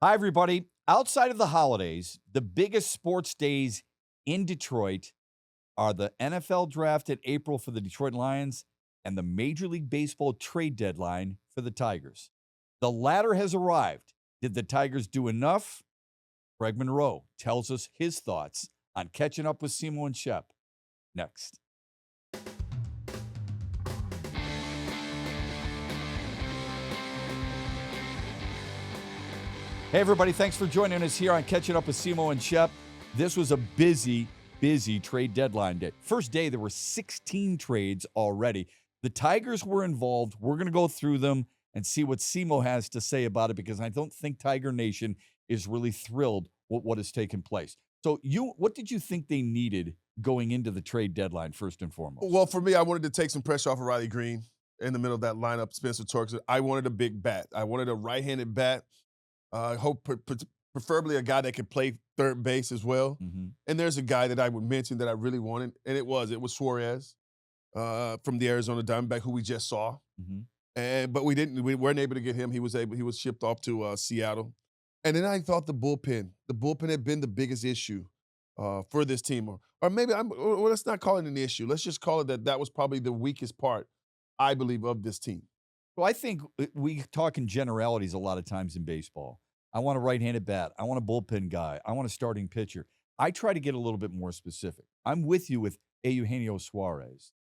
Hi, everybody. Outside of the holidays, the biggest sports days in Detroit are the NFL draft in April for the Detroit Lions and the Major League Baseball trade deadline for the Tigers. The latter has arrived. Did the Tigers do enough? Greg Monroe tells us his thoughts on catching up with CMO and Shep. Next. Hey, everybody. Thanks for joining us here on Catching Up with CMO and Shep. This was a busy trade deadline day. First day, there were 16 trades already. The Tigers were involved. We're going to go through them and see what CMO has to say about it, because I don't think Tiger Nation is really thrilled with what has taken place. So what did you think they needed going into the trade deadline, first and foremost? Well, for me, I wanted to take some pressure off of Riley Green in the middle of that lineup, Spencer Torkelson. I wanted a big bat. I wanted a right-handed bat. Preferably a guy that could play third base as well. Mm-hmm. And there's a guy that I would mention that I really wanted, and it was Suarez from the Arizona Diamondback, who we just saw. Mm-hmm. But we weren't able to get him. He was shipped off to Seattle. And then I thought the bullpen had been the biggest issue for this team, or maybe let's not call it an issue. Let's just call it that was probably the weakest part, I believe, of this team. Well, I think we talk in generalities a lot of times in baseball. I want a right-handed bat. I want a bullpen guy. I want a starting pitcher. I try to get a little bit more specific. I'm with you with Eugenio Suarez,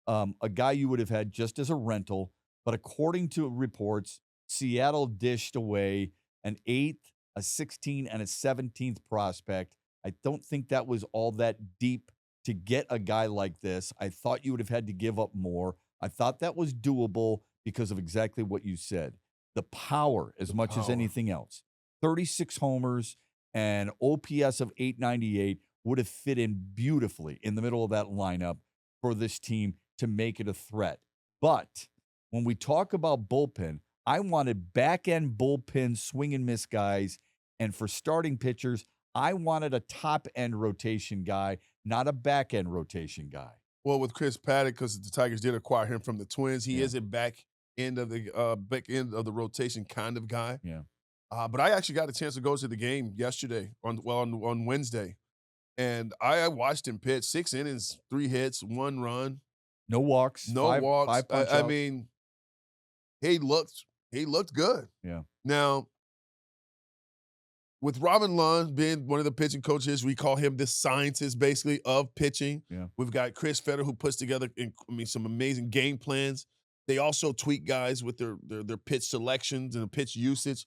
a guy you would have had just as a rental, but according to reports, Seattle dished away an 8th, a 16th, and a 17th prospect. I don't think that was all that deep to get a guy like this. I thought you would have had to give up more. I thought that was doable because of exactly what you said. The power as much as anything else. 36 homers and OPS of 898 would have fit in beautifully in the middle of that lineup for this team to make it a threat. But when we talk about bullpen, I wanted back-end bullpen swing and miss guys. And for starting pitchers, I wanted a top-end rotation guy, not a back-end rotation guy. Well, with Chris Paddock, because the Tigers did acquire him from the Twins, he is a back end of the rotation kind of guy. Yeah. But I actually got a chance to go to the game yesterday on Wednesday, and I watched him pitch 6 innings, 3 hits, 1 run, no walks, no walks. Five punch I outs. mean, he looked good. Yeah. Now, with Robin Lund being one of the pitching coaches, we call him the scientist, basically, of pitching. Yeah. We've got Chris Fetter, who puts together some amazing game plans. They also tweak guys with their pitch selections and the pitch usage.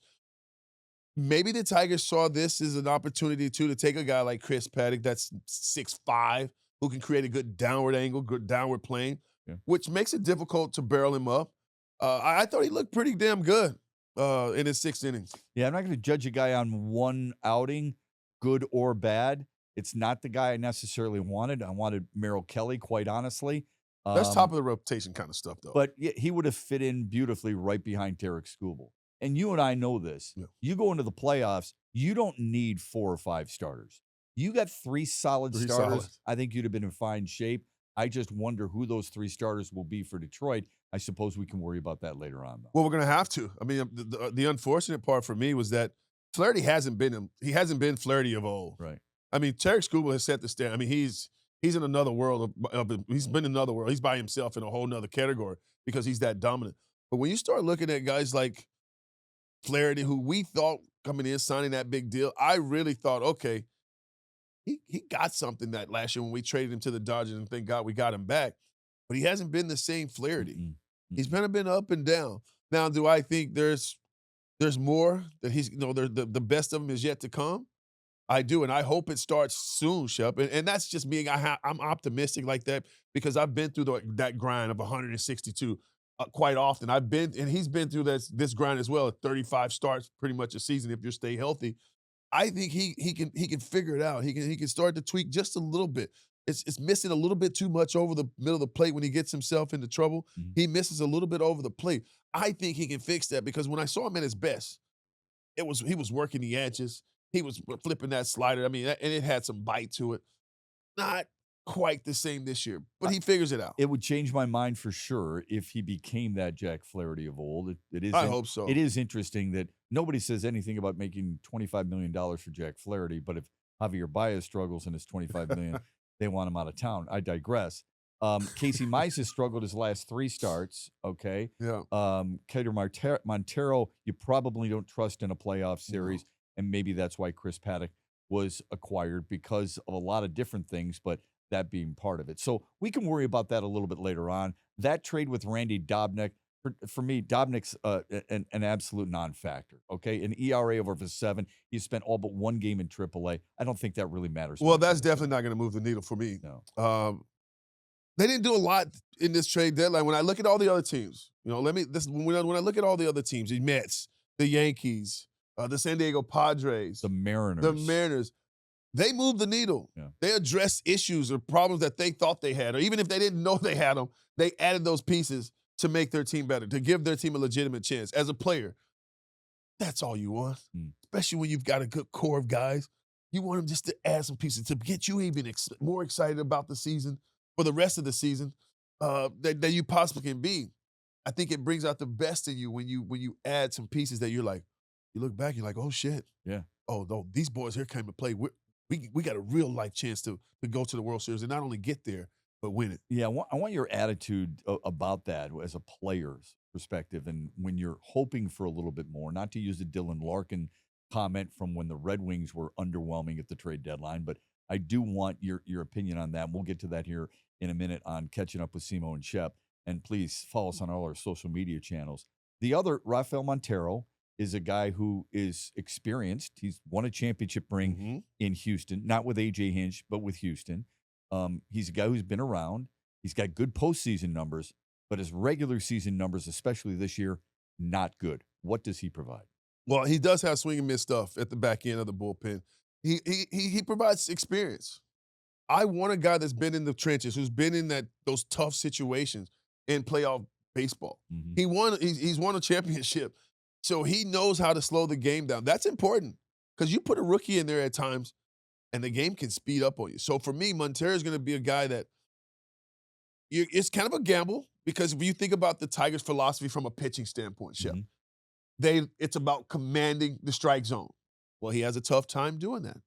Maybe the Tigers saw this as an opportunity, too, to take a guy like Chris Paddock that's 6'5", who can create a good downward angle, good downward plane, which makes it difficult to barrel him up. I thought he looked pretty damn good in his 6 innings. Yeah, I'm not going to judge a guy on one outing, good or bad. It's not the guy I necessarily wanted. I wanted Merrill Kelly, quite honestly. That's top of the rotation kind of stuff, though. But he would have fit in beautifully right behind Tarek Skubal. And you and I know this. Yeah. You go into the playoffs, you don't need 4 or 5 starters. You got 3 solid starters. I think you'd have been in fine shape. I just wonder who those 3 starters will be for Detroit. I suppose we can worry about that later on, though. Well, we're going to have to. I mean, the unfortunate part for me was that Flaherty hasn't been Flaherty of old. Right. I mean, Tarek Skubal has set the standard. I mean, he's in another world he's been in another world. He's by himself in a whole nother category because he's that dominant. But when you start looking at guys like Flaherty, who we thought coming in, signing that big deal, I really thought, okay, he got something that last year when we traded him to the Dodgers, and thank God we got him back. But he hasn't been the same Flaherty. Mm-hmm. He's been up and down. Now, do I think there's more that he's the best of him is yet to come? I do, and I hope it starts soon, Shep. And that's just me. I'm optimistic like that because I've been through that grind of 162. Quite often. He's been through this grind as well. 35 starts pretty much a season if you stay healthy. I think he can figure it out. He can start to tweak just a little bit. It's missing a little bit too much over the middle of the plate when he gets himself into trouble. Mm-hmm. He misses a little bit over the plate. I think he can fix that because when I saw him at his best, he was working the edges. He was flipping that slider. I mean, and it had some bite to it. Not quite the same this year, but he figures it out. It would change my mind for sure if he became that Jack Flaherty of old. I hope so. It is interesting that Nobody says anything about making $25 million for Jack Flaherty, but if Javier Baez struggles and it's $25 million, they want him out of town. I digress. Casey Mize has struggled his last 3 starts, okay? Yeah. Cater Montero, you probably don't trust in a playoff series, No. and maybe that's why Chris Paddock was acquired because of a lot of different things, but that being part of it. So we can worry about that a little bit later on. That trade with Randy Dobnak, for me, Dobnik's an absolute non-factor, okay? An ERA of over 7. He spent all but 1 game in AAA. I don't think that really matters. Well, much that's in this definitely game. not going to move the needle for me. No. They didn't do a lot in this trade deadline. When I look at all the other teams, when I look at all the other teams, the Mets, the Yankees, the San Diego Padres, The Mariners. they moved the needle. Yeah. They addressed issues or problems that they thought they had, or even if they didn't know they had them, they added those pieces to make their team better, to give their team a legitimate chance. As a player, that's all you want, especially when you've got a good core of guys. You want them just to add some pieces to get you even more excited about the season, for the rest of the season, that you possibly can be. I think it brings out the best in you when you add some pieces that you're like, you look back, you're like, oh shit, Yeah. oh no, these boys here came to play. We got a real life chance to go to the World Series and not only get there but win it. Yeah, I want your attitude about that as a player's perspective, and when you're hoping for a little bit more. Not to use the Dylan Larkin comment from when the Red Wings were underwhelming at the trade deadline, but I do want your opinion on that. And we'll get to that here in a minute on Catching Up with CMO and Shep. And please follow us on all our social media channels. The other, Rafael Montero, is a guy who is experienced. He's won a championship ring in Houston, not with A.J. Hinch, but with Houston. He's a guy who's been around. He's got good postseason numbers, but his regular season numbers, especially this year, not good. What does he provide? Well, he does have swing and miss stuff at the back end of the bullpen. He provides experience. I want a guy that's been in the trenches, who's been in those tough situations in playoff baseball. He's won a championship, so he knows how to slow the game down. That's important because you put a rookie in there at times, and the game can speed up on you. So for me, Montero is going to be a guy that it's kind of a gamble because if you think about the Tigers' philosophy from a pitching standpoint, Shep, it's about commanding the strike zone. Well, he has a tough time doing that.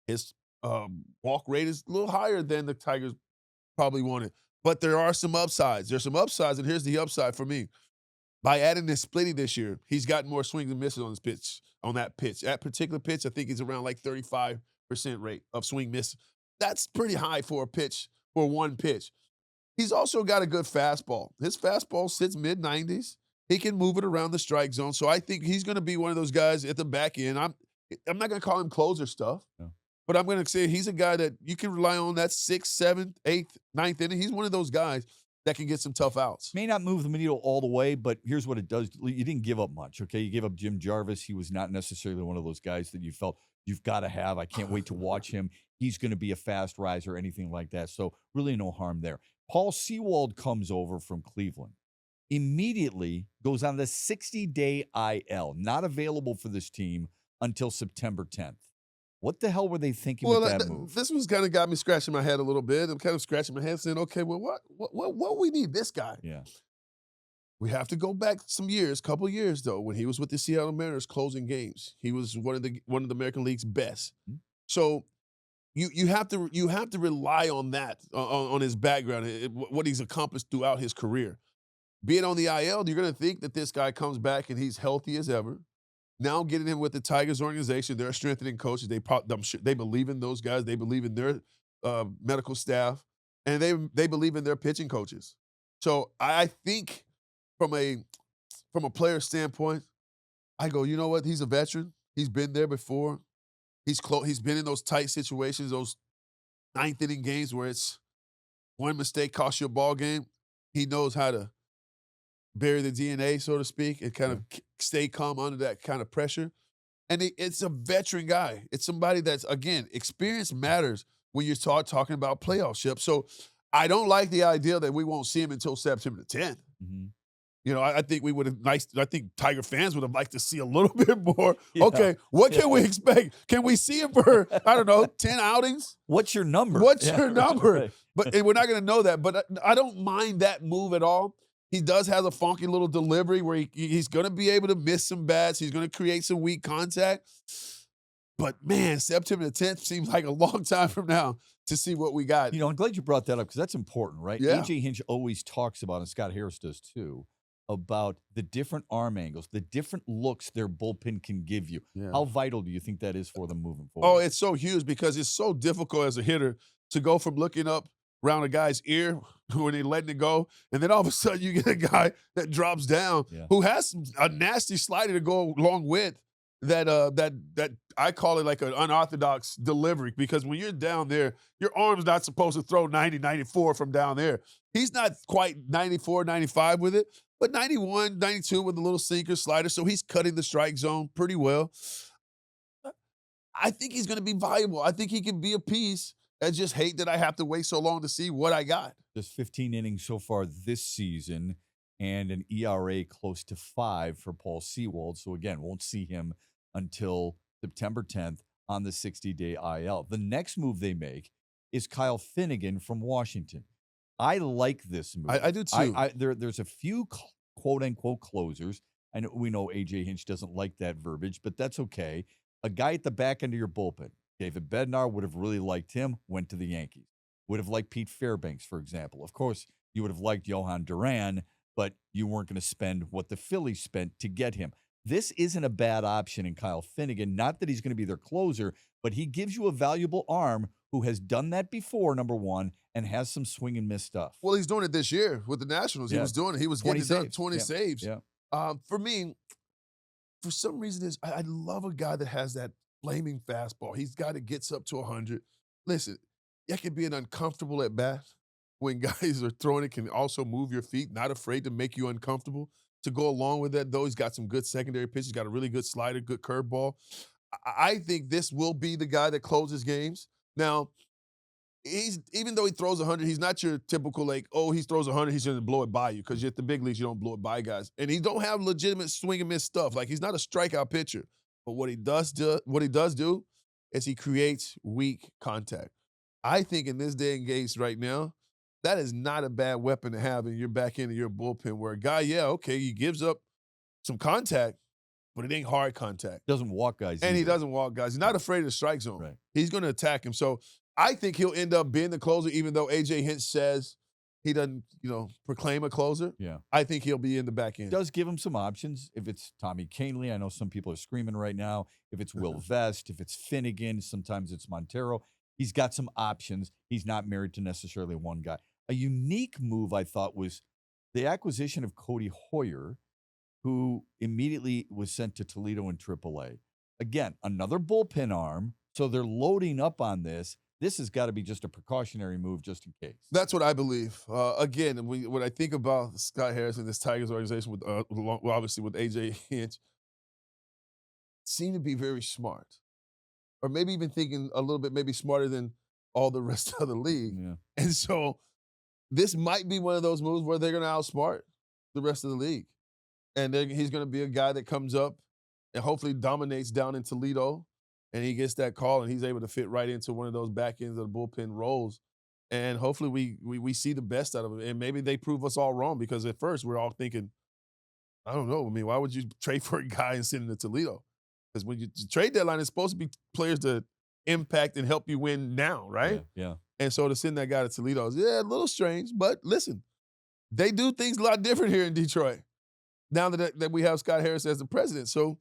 His walk rate is a little higher than the Tigers probably wanted. But there are some upsides. There's some upsides, and here's the upside for me. By adding this splitting this year, he's gotten more swings and misses on that pitch. That particular pitch, I think he's around like 35% rate of swing miss. That's pretty high for a pitch, for one pitch. He's also got a good fastball. His fastball sits mid-90s. He can move it around the strike zone. So I think he's going to be one of those guys at the back end. I'm not going to call him closer stuff, but I'm going to say he's a guy that you can rely on that 6th, 7th, 8th, 9th inning. He's one of those guys that can get some tough outs. May not move the needle all the way, but here's what it does. You didn't give up much, okay? You gave up Jim Jarvis. He was not necessarily one of those guys that you felt you've got to have. I can't wait to watch him. He's going to be a fast riser, anything like that. So really no harm there. Paul Sewald comes over from Cleveland. Immediately goes on the 60-day IL, not available for this team until September 10th. What the hell were they thinking with that move? This one's kind of got me scratching my head a little bit. I'm kind of scratching my head saying, okay, well, what we need this guy? Yeah. We have to go back some years, couple years, though, when he was with the Seattle Mariners closing games. He was one of the American League's best. So you have to rely on that, on his background, what he's accomplished throughout his career. Be it on the IL, you're going to think that this guy comes back and he's healthy as ever. Now getting him with the Tigers organization, they're strengthening coaches. I'm sure they believe in those guys. They believe in their medical staff, and they believe in their pitching coaches. So I think from a player standpoint, I go, you know what? He's a veteran. He's been there before. He's been in those tight situations, those 9th inning games where it's one mistake costs you a ball game. He knows how to bury the DNA, so to speak, and kind of stay calm under that kind of pressure. And it's a veteran guy. It's somebody that's, again, experience matters when you start talking about playoff Shep. So I don't like the idea that we won't see him until September the 10th. You know, I think I think Tiger fans would have liked to see a little bit more. Yeah. Okay, what can we expect? Can we see him for, I don't know, 10 outings? What's your number? What's your number? Right. But we're not going to know that. But I don't mind that move at all. He does have a funky little delivery where he's going to be able to miss some bats. He's going to create some weak contact. But man, September the 10th seems like a long time from now to see what we got. I'm glad you brought that up because that's important, right? Yeah. AJ Hinch always talks about, and Scott Harris does too, about the different arm angles, the different looks their bullpen can give you. Yeah. How vital do you think that is for them moving Oh, forward? it's so huge because it's so difficult as a hitter to go from looking up around a guy's ear when they're letting it go, and then all of a sudden you get a guy that drops down who has a nasty slider to go along with that I call it like an unorthodox delivery because when you're down there, your arm's not supposed to throw 90, 94 from down there. He's not quite 94, 95 with it, but 91, 92 with a little sinker slider, so he's cutting the strike zone pretty well. I think he's going to be valuable. I think he can be a piece. I just hate that I have to wait so long to see what I got. Just 15 innings so far this season and an ERA close to 5 for Paul Sewald. So, again, won't see him until September 10th on the 60-day IL. The next move they make is Kyle Finnegan from Washington. I like this move. I do too. There's a few quote-unquote closers. I know we know A.J. Hinch doesn't like that verbiage, but that's okay. A guy at the back end of your bullpen. David Bednar would have really liked him, went to the Yankees. Would have liked Pete Fairbanks, for example. Of course, you would have liked Johan Duran, but you weren't going to spend what the Phillies spent to get him. This isn't a bad option in Kyle Finnegan. Not that he's going to be their closer, but he gives you a valuable arm who has done that before, number one, and has some swing and miss stuff. Well, he's doing it this year with the Nationals. He was doing it. He was getting it done, 20 saves. Yeah. For me, for some reason, I love a guy that has that flaming fastball. He's got it gets up to 100. Listen, that can be an uncomfortable at bat when guys are throwing it, can also move your feet, not afraid to make you uncomfortable. To go along with that, though, he's got some good secondary pitches. He's got a really good slider, good curveball. I think this will be the guy that closes games. Now, even though he throws 100, he's not your typical like, oh, he throws 100, he's going to blow it by you because you're at the big leagues, you don't blow it by guys. And he don't have legitimate swing and miss stuff. Like he's not a strikeout pitcher. But what he does do is he creates weak contact. I think in this day and age right now, that is not a bad weapon to have in your back end of your bullpen where a guy, he gives up some contact, but it ain't hard contact. Doesn't walk guys. And either. he doesn't walk guys. He's not afraid of the strike zone. Right. He's going to attack him. So I think he'll end up being the closer, even though A.J. Hinch says he doesn't, proclaim a closer. Yeah. I think he'll be in the back end. Does give him some options. If it's Tommy Kahnle, I know some people are screaming right now. If it's Will Vest, if it's Finnegan, sometimes it's Montero. He's got some options. He's not married to necessarily one guy. A unique move, I thought, was the acquisition of Cody Hoyer, who immediately was sent to Toledo in AAA. Again, another bullpen arm. So they're loading up on this. This has got to be just a precautionary move just in case. That's what I believe. Again, when I think about Scott Harris and this Tigers organization, obviously with A.J. Hinch, seem to be very smart. Or maybe even thinking a little bit maybe smarter than all the rest of the league. Yeah. And so this might be one of those moves where they're going to outsmart the rest of the league. And he's going to be a guy that comes up and hopefully dominates down in Toledo. And he gets that call and he's able to fit right into one of those back ends of the bullpen roles. And hopefully we see the best out of him. And maybe they prove us all wrong because at first we're all thinking, I don't know. I mean, why would you trade for a guy and send him to Toledo? Because when you trade deadline, it's supposed to be players to impact and help you win now, right? Yeah. And so to send that guy to Toledo is, a little strange. But listen, they do things a lot different here in Detroit now that we have Scott Harris as the president. So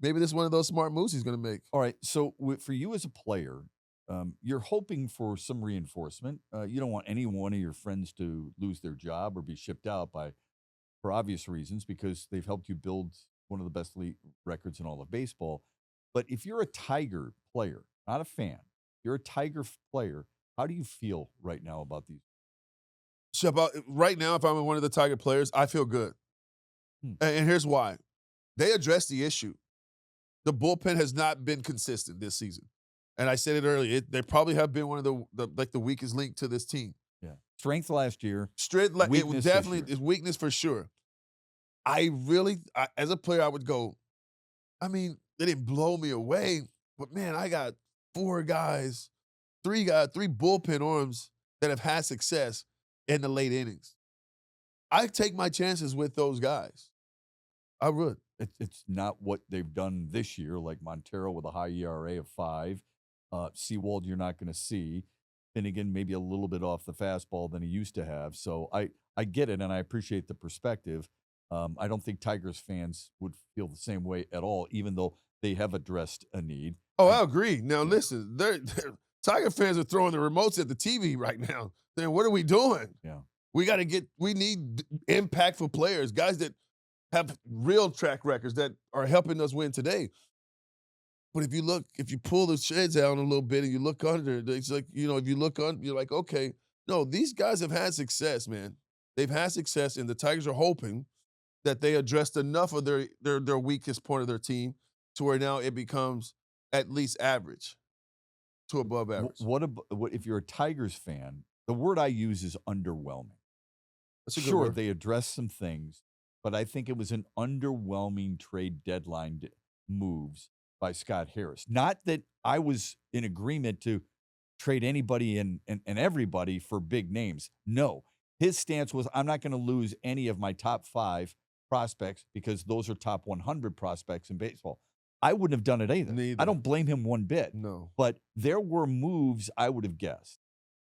maybe this is one of those smart moves he's going to make. All right. So for you as a player, you're hoping for some reinforcement. You don't want any one of your friends to lose their job or be shipped out for obvious reasons because they've helped you build one of the best league records in all of baseball. But if you're a Tiger player, not a fan, you're a Tiger player, how do you feel right now about these? Shep, right now, if I'm one of the Tiger players, I feel good. And here's why. They addressed the issue. The bullpen has not been consistent this season. And I said it earlier. They probably have been one of the weakest link to this team. Yeah. Strength last year. It was definitely is weakness for sure. As a player, I would go, I mean, they didn't blow me away, but man, I got three bullpen arms that have had success in the late innings. I take my chances with those guys. I would. It's not what they've done this year, like Montero with a high ERA of 5. Seawald, you're not going to see. Finnegan maybe a little bit off the fastball than he used to have. So I get it, and I appreciate the perspective. I don't think Tigers fans would feel the same way at all, even though they have addressed a need. Oh, I agree. Now, Yeah. listen, Tiger fans are throwing the remotes at the TV right now. Saying, what are we doing? Yeah. We need impactful players, guys that have real track records that are helping us win today. But if you pull the shades down a little bit and you look under, it's like, if you look under, you're like, okay, no, these guys have had success, man. They've had success, and the Tigers are hoping that they addressed enough of their weakest point of their team to where now it becomes at least average to above average. What if you're a Tigers fan? The word I use is underwhelming. That's a good Sure, word. they addressed some things, but I think it was an underwhelming trade deadline moves by Scott Harris. Not that I was in agreement to trade anybody and everybody for big names. No, his stance was I'm not going to lose any of my top 5 prospects because those are top 100 prospects in baseball. I wouldn't have done it either. Neither. I don't blame him one bit. No. But there were moves I would have guessed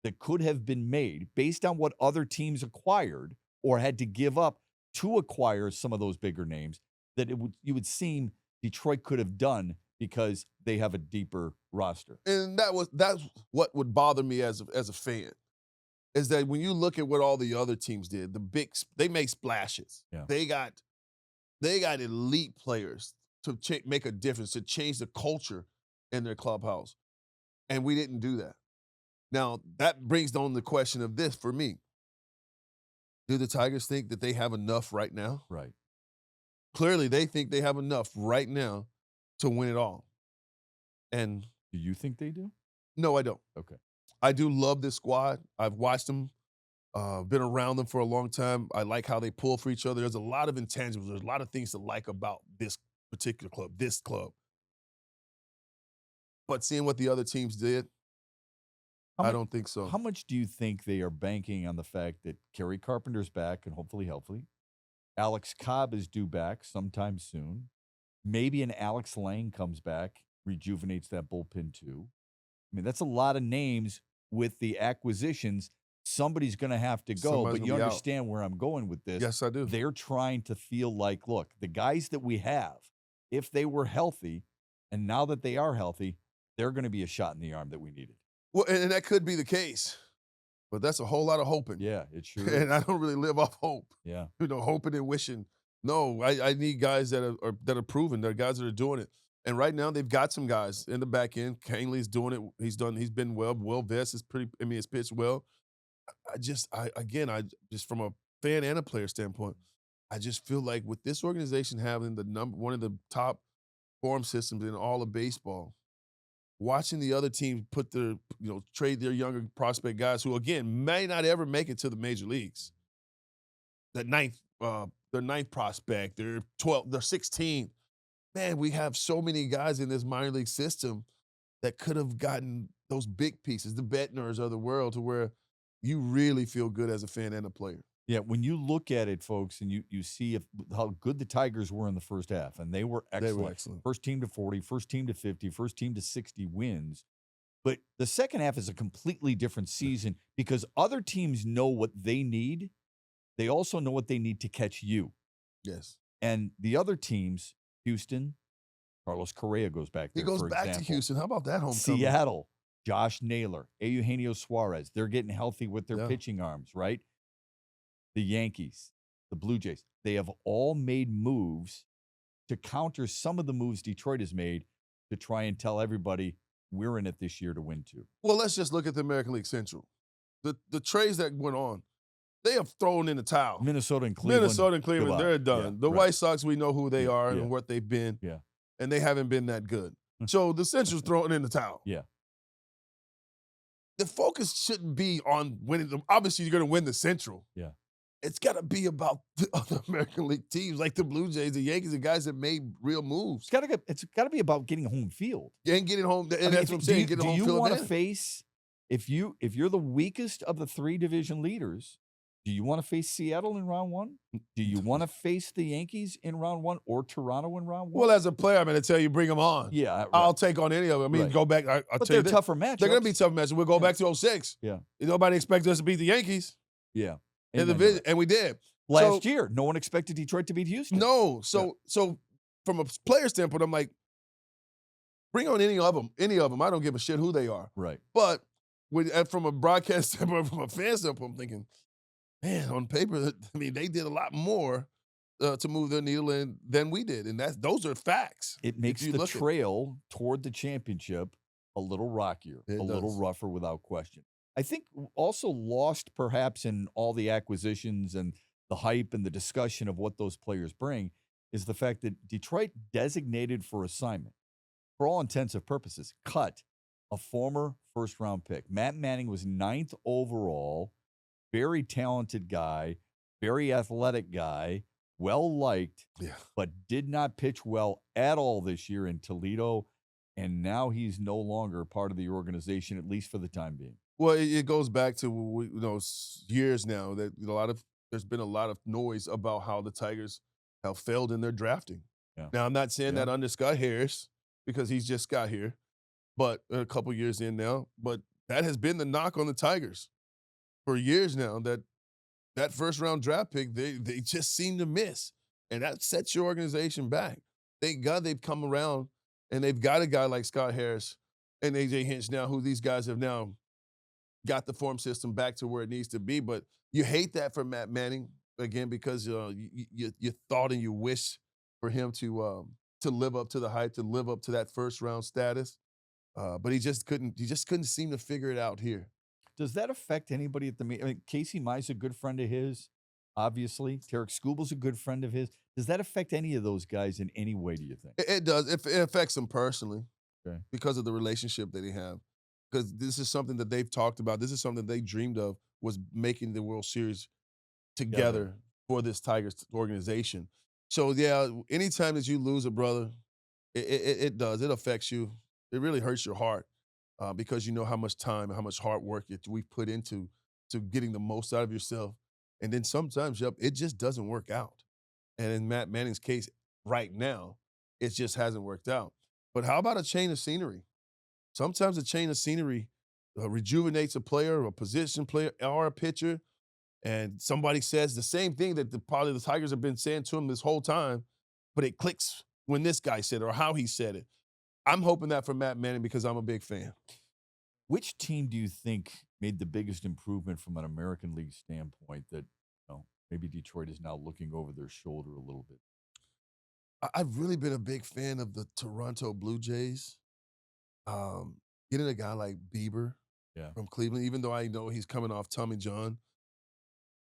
that could have been made based on what other teams acquired or had to give up to acquire some of those bigger names that you would seem Detroit could have done because they have a deeper roster. And that's what would bother me as a fan, is that when you look at what all the other teams did, they make splashes. Yeah. They got elite players to make a difference, to change the culture in their clubhouse. And we didn't do that. Now, that brings on the question of this for me. Do the Tigers think that they have enough right now? Right. Clearly, they think they have enough right now to win it all. And Do you think they do? no, I don't. Okay. I do love this squad. I've watched them, been around them for a long time. I like how they pull for each other. There's a lot of intangibles. There's a lot of things to like about this particular club, this club. But seeing what the other teams did, I don't think so. How much do you think they are banking on the fact that Kerry Carpenter's back and hopefully healthy? Alex Cobb is due back sometime soon. Maybe an Alex Lang comes back, rejuvenates that bullpen too. I mean, that's a lot of names with the acquisitions. Somebody's going to have to go, Somebody's but you gonna be out. understand where I'm going with this. Yes, I do. They're trying to feel like, look, the guys that we have, if they were healthy, and now that they are healthy, they're going to be a shot in the arm that we needed. Well, and that could be the case, but that's a whole lot of hoping. Yeah, it sure And is. I don't really live off hope. Yeah. Hoping and wishing. No, I need guys that are proven. They're guys that are doing it. And right now they've got some guys in the back end. Canley's doing it. He's been well. Will Vest is has pitched well. I just from a fan and a player standpoint, I just feel like with this organization having one of the top farm systems in all of baseball, watching the other teams trade their younger prospect guys who again may not ever make it to the major leagues. Their ninth prospect, their 12th, their 16th. Man, we have so many guys in this minor league system that could have gotten those big pieces, the Bettners of the world, to where you really feel good as a fan and a player. Yeah, when you look at it, folks, and you see how good the Tigers were in the first half, and they were excellent. They were excellent. First team to 40, first team to 50, first team to 60 wins. But the second half is a completely different season because other teams know what they need. They also know what they need to catch you. Yes. And the other teams, Houston, Carlos Correa goes back there. He goes for back example. to Houston. How about that homecoming? Seattle, Josh Naylor, Eugenio Suarez. They're getting healthy with their Yeah. pitching arms, right? The Yankees, the Blue Jays, they have all made moves to counter some of the moves Detroit has made to try and tell everybody we're in it this year to win too. Well, let's just look at the American League Central. The trades that went on, they have thrown in the towel. Minnesota and Cleveland. Goodbye. They're done. Yeah, the right. White Sox, we know who they Yeah, are yeah. and what they've been. Yeah. And they haven't been that good. So the Central's throwing in the towel. Yeah. The focus shouldn't be on winning. Obviously, you're going to win the Central. Yeah. It's got to be about the other American League teams like the Blue Jays, the Yankees, the guys that made real moves. It's got to be about getting home field. And getting home. And I mean, that's what I'm saying. Getting home do you field want to advantage. face if you're the weakest of the 3 division leaders Do you want to face Seattle in round one? Do you want to face the Yankees in round one or Toronto in round Well, one? as a player, I'm going to tell you, bring them on. Yeah, right. I'll take on any of them. I mean, Right. go back. I'll But tell you they're this. tougher They're going to be matchups. tough matches. We'll go Yeah. back to 06. Yeah. Nobody expected us to beat the Yankees Yeah. in the Amen to division, that. and we did. Last year, no one expected Detroit to beat Houston. No. So from a player standpoint, I'm like, bring on any of them. Any of them. I don't give a shit who they are. Right. But from a broadcast standpoint, from a fan standpoint, I'm thinking, man, on paper, I mean, they did a lot more to move their needle in than we did, and those are facts. It makes the trail toward the championship a little rockier, a little rougher without question. I think also lost perhaps in all the acquisitions and the hype and the discussion of what those players bring is the fact that Detroit designated for assignment, for all intents and purposes, cut a former first-round pick. Matt Manning was 9th overall, very talented guy, very athletic guy, well-liked, but did not pitch well at all this year in Toledo, and now he's no longer part of the organization, at least for the time being. Well, it goes back to years now that there's been a lot of noise about how the Tigers have failed in their drafting. Yeah. Now, I'm not saying that under Scott Harris because he's just got here, but a couple years in now. But that has been the knock on the Tigers for years now. That first round draft pick, they just seem to miss, and that sets your organization back. Thank God they've come around and they've got a guy like Scott Harris and AJ Hinch now, who these guys have now got the farm system back to where it needs to be. But you hate that for Matt Manning again because you thought and you wish for him to live up to the hype, to live up to that first round status. But he just couldn't. He just couldn't seem to figure it out here. Does that affect anybody at the meeting? I mean, Casey Mize a good friend of his, obviously. Tarek Skubal's a good friend of his. Does that affect any of those guys in any way, do you think? It does. It affects them personally Okay. because of the relationship that they have. Because this is something that they've talked about. This is something they dreamed of, was making the World Series together for this Tigers organization. So, yeah, anytime that you lose a brother, it does. It affects you. It really hurts your heart because you know how much time and how much hard work we've put into getting the most out of yourself. And then sometimes, it just doesn't work out. And in Matt Manning's case right now, it just hasn't worked out. But how about a change of scenery? Sometimes a change of scenery rejuvenates a player, a position player, or a pitcher, and somebody says the same thing that probably the Tigers have been saying to him this whole time, but it clicks when this guy said it or how he said it. I'm hoping that for Matt Manning because I'm a big fan. Which team do you think made the biggest improvement from an American League standpoint that maybe Detroit is now looking over their shoulder a little bit? I've really been a big fan of the Toronto Blue Jays. Getting a guy like Bieber from Cleveland, even though I know he's coming off Tommy John.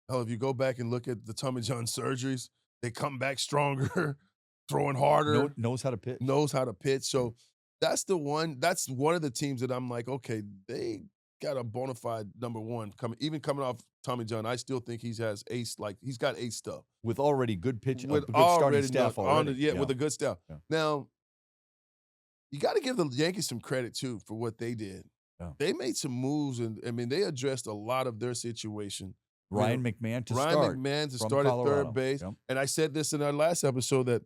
Hell, if you go back and look at the Tommy John surgeries, they come back stronger, throwing harder. Knows how to pitch. Knows how to pitch. So that's one of the teams that I'm like, okay, they got a bona fide number one coming off Tommy John. I still think he's got ace stuff. With already good pitch, with good starting staff already. With a good staff. Yeah. Now, you got to give the Yankees some credit, too, for what they did. Yeah. They made some moves, and, I mean, they addressed a lot of their situation. Ryan McMahon to start at third base. Yep. And I said this in our last episode that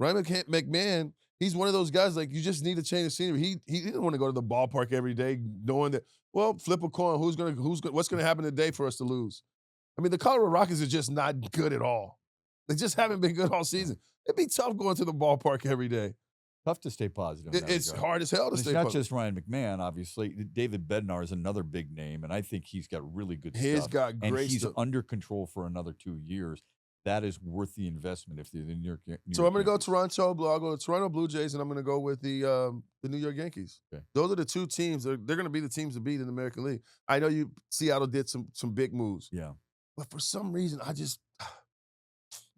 Ryan McMahon, he's one of those guys, like, you just need to change the scenery. He didn't want to go to the ballpark every day knowing that, well, flip a coin. What's going to happen today for us to lose? I mean, the Colorado Rockies are just not good at all. They just haven't been good all season. It'd be tough going to the ballpark every day. Tough to stay positive. It's hard as hell to stay positive. It's not just Ryan McMahon, obviously. David Bednar is another big name, and I think he's got really good stuff. He's got great and he's stuff. Under control for another 2 years. That is worth the investment if they're the New York. So I'm going to go Toronto. I'll go to Toronto Blue Jays, and I'm going to go with the New York Yankees. Okay. Those are the two teams. They're going to be the teams to beat in the American League. I know Seattle did some big moves. Yeah. But for some reason, I just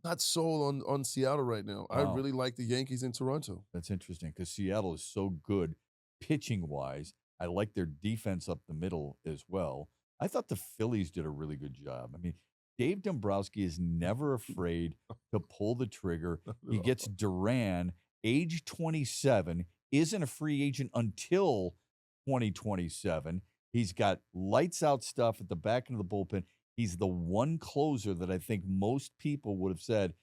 not sold on Seattle right now. Wow. I really like the Yankees in Toronto. That's interesting because Seattle is so good pitching-wise. I like their defense up the middle as well. I thought the Phillies did a really good job. I mean, Dave Dombrowski is never afraid to pull the trigger. He gets Duran, age 27, isn't a free agent until 2027. He's got lights-out stuff at the back end of the bullpen. He's the one closer that I think most people would have said,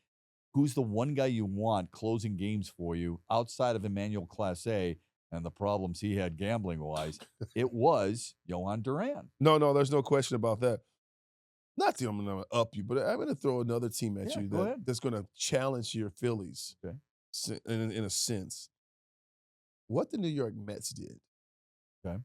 who's the one guy you want closing games for you outside of Emmanuel Clase and the problems he had gambling-wise? It was Johan Duran. No, there's no question about that. Not that I'm gonna up you, but I'm gonna throw another team at Yeah, you go ahead. that's gonna challenge your Phillies Okay. in a sense. What the New York Mets did. Okay.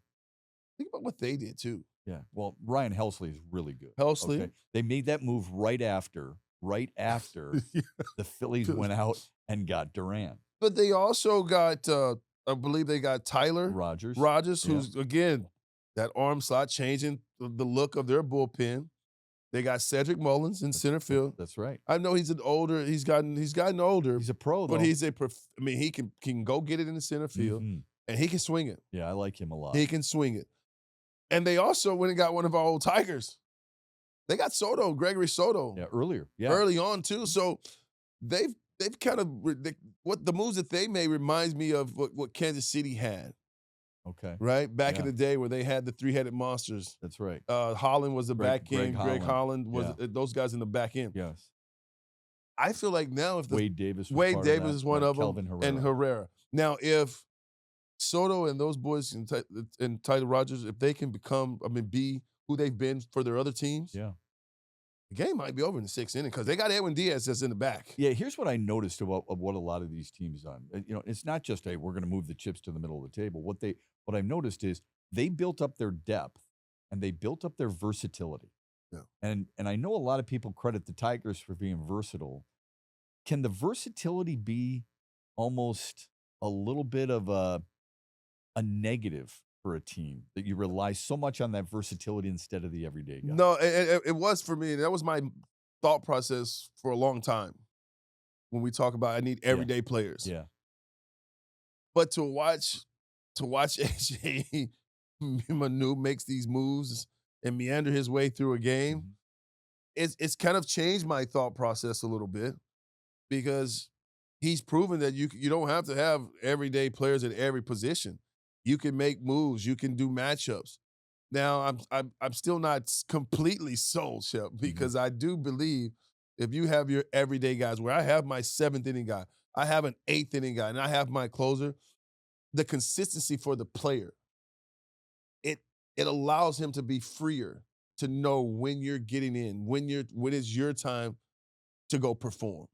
Think about what they did too. Yeah. Well, Ryan Helsley is really good. Helsley. Okay. They made that move right after the Phillies went out and got Duran. But they also got, I believe they got Tyler Rogers. who's, again, that arm slot changing the look of their bullpen. They got Cedric Mullins in center field. That's right. I know he's gotten older. He's a pro, though. But he can go get it in the center field, and he can swing it. Yeah, I like him a lot. He can swing it. And they also went and got one of our old Tigers. They got Soto, Gregory Soto. Yeah, earlier. Yeah. Early on, too. So they've kind of what the moves that they made reminds me of what Kansas City had. Okay. Right? Back in the day where they had the three-headed monsters. That's right. Holland was the back end. Greg Holland was those guys in the back end. Yes. I feel like now if Wade Davis is one of them. Kelvin Herrera. And Herrera. Now, if Soto and those boys and Tyler Rogers, if they can be who they've been for their other teams, yeah, the game might be over in the sixth inning because they got Edwin Diaz that's in the back. Yeah, here's what I noticed about what a lot of these teams done. It's not just we're going to move the chips to the middle of the table. What I've noticed is they built up their depth and they built up their versatility. Yeah. And I know a lot of people credit the Tigers for being versatile. Can the versatility be almost a little bit of a negative for a team that you rely so much on that versatility instead of the everyday guy? No, it was for me. That was my thought process for a long time when we talk about I need everyday players. Yeah. But to watch AJ Manu makes these moves and meander his way through a game, it's kind of changed my thought process a little bit because he's proven that you don't have to have everyday players at every position. You can make moves. You can do matchups. Now, I'm still not completely sold, Shep, because I do believe if you have your everyday guys, where I have my seventh inning guy, I have an eighth inning guy, and I have my closer, the consistency for the player, it allows him to be freer to know when you're getting in, when it's your time to go perform.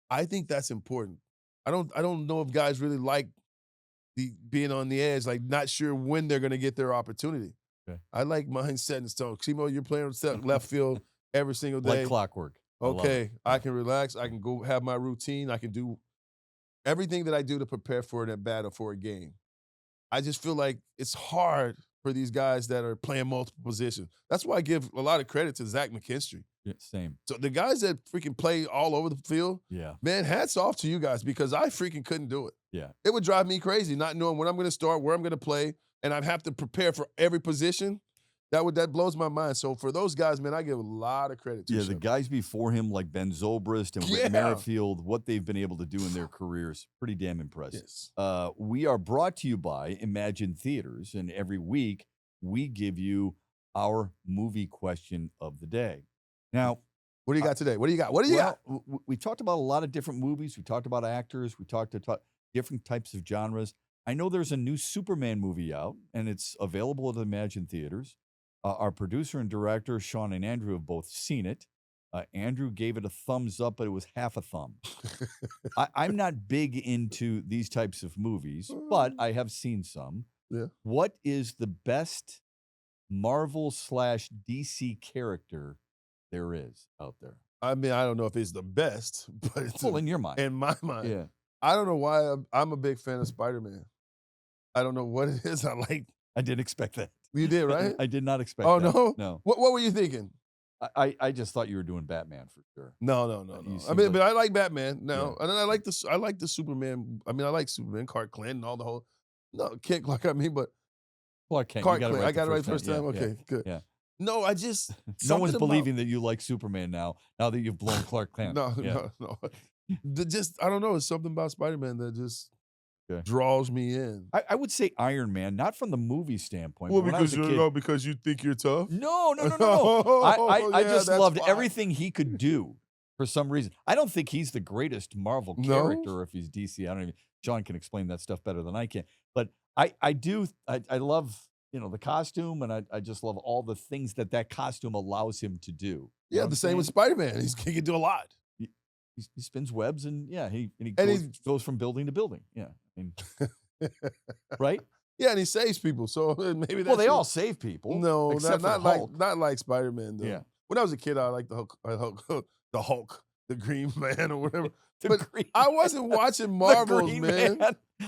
I think that's important. I don't know if guys really like being on the edge, like not sure when they're going to get their opportunity. Okay. I like mine set in stone. CMO, you're playing left field every single day. Like clockwork. Okay, I can relax. I can go have my routine. I can do everything that I do to prepare for an at-bat or for a game. I just feel like it's hard for these guys that are playing multiple positions. That's why I give a lot of credit to Zach McKinstry. Yeah, same. So the guys that freaking play all over the field, man, hats off to you guys because I freaking couldn't do it. Yeah. It would drive me crazy not knowing when I'm going to start, where I'm going to play, and I'd have to prepare for every position. That blows my mind. So for those guys, man, I give a lot of credit to the guys before him like Ben Zobrist and Whit Merrifield, what they've been able to do in their careers, pretty damn impressive. Yes. We are brought to you by Emagine Theaters, and every week we give you our movie question of the day. Now, what do you got today? What do you got? What do you got? We talked about a lot of different movies. We talked about actors. We talked about different types of genres. I know there's a new Superman movie out, and it's available at Emagine Theaters. Our producer and director, Sean and Andrew, have both seen it. Andrew gave it a thumbs up, but it was half a thumb. I'm not big into these types of movies, but I have seen some. Yeah. What is the best Marvel/DC character there is out there? I mean, I don't know if it's the best, but it's in your mind. In my mind. Yeah. I don't know why I'm a big fan of Spider-Man. I don't know what it is. I didn't expect that. You did, right? I did not expect that. No? No. What were you thinking? I just thought you were doing Batman for sure. No. I mean, but I like Batman now. And I like the Superman. I mean, I like Superman, Clark Kent, and all the whole. No, Kent Clark, I mean, but Clark Kent. I got it right the first time. Okay, good. Yeah. No, I just no one's believing that you like Superman now that you've blown Clark Kent. No. Just I don't know. It's something about Spider-Man that just Okay. draws me in. I would say Iron Man, not from the movie standpoint. Well, but when I was because a you kid, because you think you're tough. no. I Yeah, just that's loved why. everything he could do for some reason. I don't think he's the greatest Marvel No? character if he's DC. I don't even. John can explain that stuff better than I can. But I love the costume, and I just love all the things that costume allows him to do. You know Yeah, what the I'm same with saying? Spider-Man. He can do a lot. He spins webs, and he And goes from building to building. Yeah, I mean, right? Yeah, and he saves people. So maybe that's Well, they it. all save people. No, except for not the Hulk. like Spider-Man though. Yeah. When I was a kid, I liked the Hulk, the Green Man or whatever. The But Green I Man. wasn't watching The Marvels, Green man.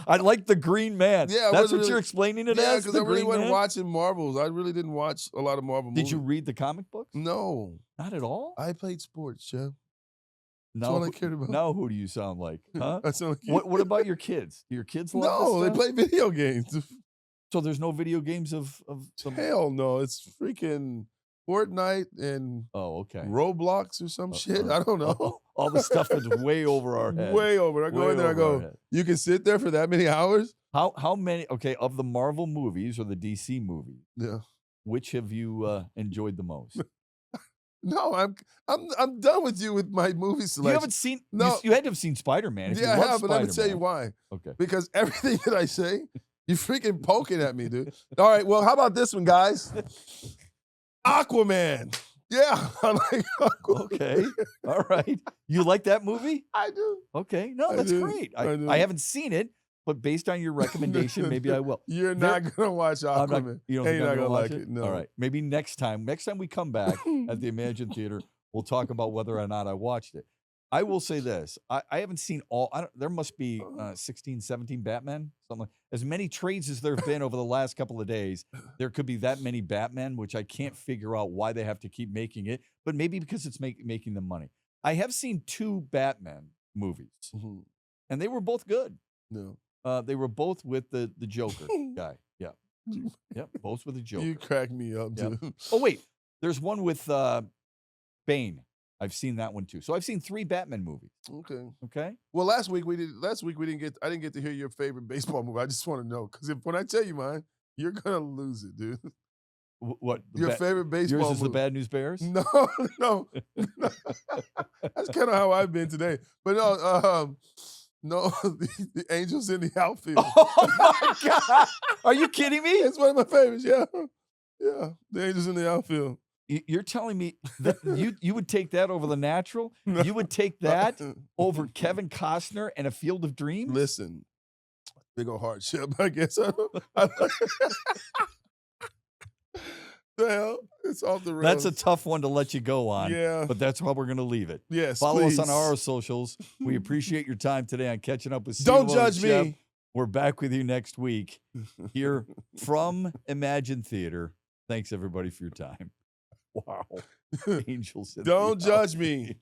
I like the Green Man. Yeah, I That's wasn't what you're really- explaining it Yeah, as. because The I really Green wasn't Man? watching Marvels. I really didn't watch a lot of Marvel movies. Did you read the comic books? No, Not at all. I played sports, Chef. No. all I cared about. Now who do you sound like? Huh? I sound like you. What about your kids? Do your kids love No, this they stuff? play video games. So there's no video games of some. Hell no, it's freaking Fortnite and Oh, okay. Roblox or some shit. I don't know. All the stuff that's way over our head. Way over. I go Way in there. I over our go. head. You can sit there for that many hours. How many? Okay, of the Marvel movies or the DC movies, Yeah. which have you enjoyed the most? No, I'm done with you with my movie You selection. haven't seen. No. You had to have seen Spider-Man. If Yeah, I you love have, but let me tell you Spider-Man- why. Okay. Because everything that I say, you're freaking poking at me, dude. All right, well, how about this one, guys? Aquaman. Yeah, I like Aquaman. Okay. All right. You like that movie? I do. Okay. No, I that's do. great. I do. I haven't seen it, but based on your recommendation, maybe I will. You're not gonna watch I'm not- Aquaman. you don't And think you're I'm not gonna gonna watch like it. No. All right. Maybe next time we come back at the Emagine Theater, we'll talk about whether or not I watched it. I will say this. I haven't seen all. There must be 16, 17 Batman. Something as many trades as there have been over the last couple of days. There could be that many Batman, which I can't figure out why they have to keep making it. But maybe because it's making them money. I have seen 2 Batman movies, Mhm. and they were both good. No. They were both with the Joker guy. Yeah. Yep. Both with the Joker. You crack me up, Yep. dude. Oh wait, there's one with Bane. I've seen that one too. So I've seen 3 Batman movies. Okay. Okay. Well, last week we didn't get. I didn't get to hear your favorite baseball movie. I just want to know because when I tell you mine, you're gonna lose it, dude. What? Your favorite baseball Yours is the movie. Bad News Bears? No, no. That's kind of how I've been today. But no, the Angels in the outfield. Oh my God! Are you kidding me? It's one of my favorites. Yeah, yeah. The Angels in the outfield. You're telling me that you would take that over The Natural? No. You would take that over Kevin Costner and A Field of Dreams? Listen, big old hardship. I guess. The hell, it's off the rails. That's a tough one to let you go on. Yeah. But that's how we're going to leave it. Yes, Follow us on please. our socials. We appreciate your time today on Catching Up with Don't CMO judge and Shep. me. We're back with you next week here from Emagine Theater. Thanks, everybody, for your time. Wow. Angels. in the Don't judge outfield. me.